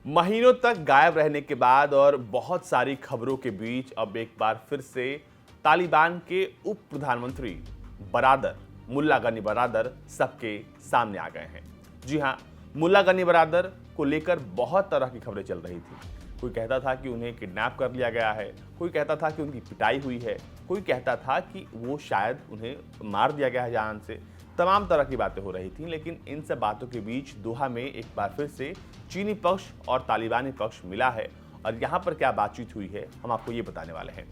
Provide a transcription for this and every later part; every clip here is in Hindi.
महीनों तक गायब रहने के बाद और बहुत सारी खबरों के बीच अब एक बार फिर से तालिबान के उप प्रधानमंत्री बरादर मुल्ला गनी बरादर सबके सामने आ गए हैं। जी हां, मुल्ला गनी बरादर को लेकर बहुत तरह की खबरें चल रही थी। कोई कहता था कि उन्हें किडनैप कर लिया गया है, कोई कहता था कि उनकी पिटाई हुई है, कोई कहता था कि वो शायद उन्हें मार दिया गया है जान से। तमाम तरह की बातें हो रही थीं, लेकिन इन सब बातों के बीच दोहा में एक बार फिर से चीनी पक्ष और तालिबानी पक्ष मिला है और यहाँ पर क्या बातचीत हुई है हम आपको ये बताने वाले हैं।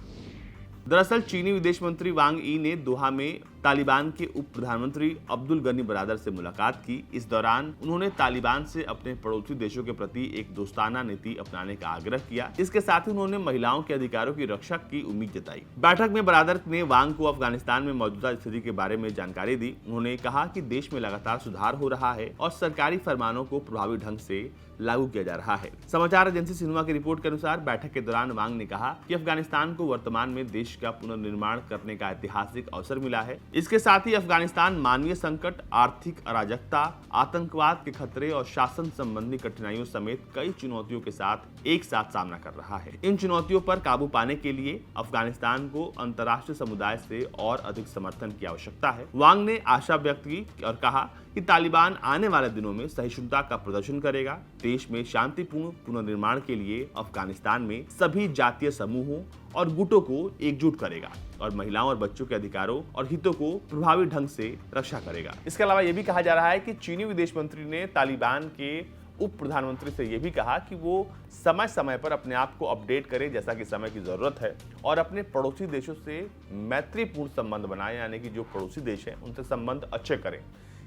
दरअसल चीनी विदेश मंत्री वांग ई ने दोहा में तालिबान के उप प्रधानमंत्री अब्दुल गनी बरादर से मुलाकात की। इस दौरान उन्होंने तालिबान से अपने पड़ोसी देशों के प्रति एक दोस्ताना नीति अपनाने का आग्रह किया। इसके साथ ही उन्होंने महिलाओं के अधिकारों की रक्षा की उम्मीद जताई। बैठक में बरादर ने वांग को अफगानिस्तान में मौजूदा स्थिति के बारे में जानकारी दी। उन्होंने कहा कि देश में लगातार सुधार हो रहा है और सरकारी फरमानों को प्रभावी ढंग से लागू किया जा रहा है। समाचार एजेंसी सिन्हुआ की रिपोर्ट के अनुसार बैठक के दौरान वांग ने कहा कि अफगानिस्तान को वर्तमान में देश का पुनर्निर्माण करने का ऐतिहासिक अवसर मिला है। इसके साथ ही अफगानिस्तान मानवीय संकट, आर्थिक अराजकता, आतंकवाद के खतरे और शासन संबंधी कठिनाइयों समेत कई चुनौतियों के साथ एक साथ सामना कर रहा है। इन चुनौतियों पर काबू पाने के लिए अफगानिस्तान को अंतर्राष्ट्रीय समुदाय से और अधिक समर्थन की आवश्यकता है। वांग ने आशा व्यक्त की और कहा कि तालिबान आने वाले दिनों में सहिष्णुता का प्रदर्शन करेगा, देश में शांतिपूर्ण पुनर्निर्माण के लिए अफगानिस्तान में सभी जातीय समूहों और गुटों को एकजुट करेगा और महिलाओं और बच्चों के अधिकारों और हितों को प्रभावी ढंग से रक्षा करेगा। इसके अलावा यह भी कहा जा रहा है कि चीनी विदेश मंत्री ने तालिबान के उप प्रधानमंत्री से यह भी कहा कि वो समय समय पर अपने आप को अपडेट करे जैसा कि समय की जरूरत है और अपने पड़ोसी देशों से मैत्रीपूर्ण संबंध बनाए, यानी कि जो पड़ोसी देश हैं उनसे संबंध अच्छे करें।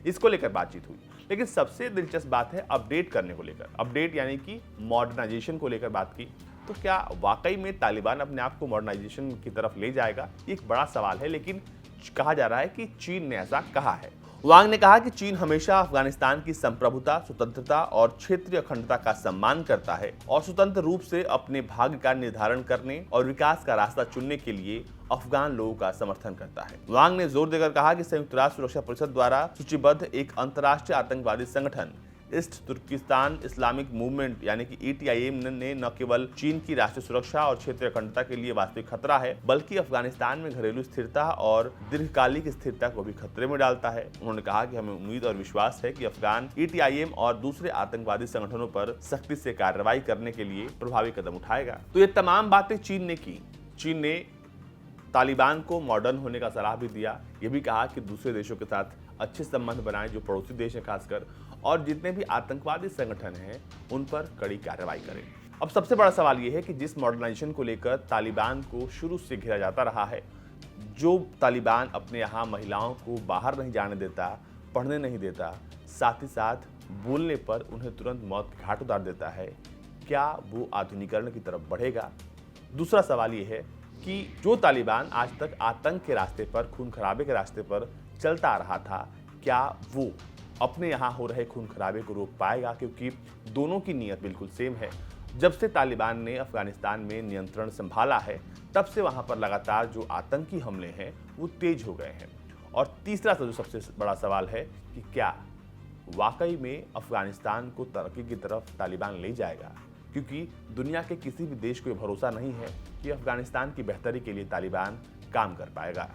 इसको लेकर बातचीत हुई, लेकिन सबसे दिलचस्प बात है अपडेट करने को लेकर। अपडेट यानी कि मॉडर्नाइजेशन को लेकर बात की। तो क्या वाकई में तालिबान अपने आप को मॉडर्नाइजेशन की तरफ ले जाएगा? एक बड़ा सवाल है, लेकिन कहा जा रहा है कि चीन ने ऐसा कहा है। वांग ने कहा कि चीन हमेशा अफगानिस्तान की संप्रभुता, स्वतंत्रता और क्षेत्रीय अखंडता का सम्मान करता है और स्वतंत्र रूप से अपने भाग्य का निर्धारण करने और विकास का रास्ता चुनने के लिए अफगान लोगों का समर्थन करता है। वांग ने जोर देकर कहा कि संयुक्त राष्ट्र सुरक्षा परिषद द्वारा सूचीबद्ध एक अंतर्राष्ट्रीय आतंकवादी संगठन ईस्ट तुर्किस्तान इस्लामिक मूवमेंट यानी कि ETIM ने न केवल चीन की राष्ट्रीय सुरक्षा और क्षेत्रीय अखंडता के लिए वास्तविक खतरा है, बल्कि अफगानिस्तान में घरेलू स्थिरता और दीर्घकालिक स्थिरता को भी खतरे में डालता है। उन्होंने कहा कि हमें उम्मीद और विश्वास है कि अफगान ETIM और दूसरे आतंकवादी संगठनों पर सख्ती से कार्रवाई करने के लिए प्रभावी कदम उठाएगा। तो ये तमाम बातें चीन ने की। चीन ने तालिबान को मॉडर्न होने का सलाह भी दिया। ये भी कहा कि दूसरे देशों के साथ अच्छे संबंध बनाएं, जो पड़ोसी देश हैं खासकर, और जितने भी आतंकवादी संगठन हैं उन पर कड़ी कार्रवाई करें। अब सबसे बड़ा सवाल ये है कि जिस मॉडर्नाइजेशन को लेकर तालिबान को शुरू से घेरा जाता रहा है, जो तालिबान अपने यहाँ महिलाओं को बाहर नहीं जाने देता, पढ़ने नहीं देता, साथ ही साथ बोलने पर उन्हें तुरंत मौत के घाट उतार देता है, क्या वो आधुनिकीकरण की तरफ बढ़ेगा? दूसरा सवाल ये है कि जो तालिबान आज तक आतंक के रास्ते पर, खून खराबे के रास्ते पर चलता आ रहा था, क्या वो अपने यहाँ हो रहे खून खराबे को रोक पाएगा? क्योंकि दोनों की नीयत बिल्कुल सेम है। जब से तालिबान ने अफगानिस्तान में नियंत्रण संभाला है, तब से वहाँ पर लगातार जो आतंकी हमले हैं वो तेज हो गए हैं। और तीसरा जो सबसे बड़ा सवाल है कि क्या वाकई में अफगानिस्तान को तरक्की की तरफ तालिबान ले जाएगा? क्योंकि दुनिया के किसी भी देश को ये भरोसा नहीं है कि अफगानिस्तान की बेहतरी के लिए तालिबान काम कर पाएगा।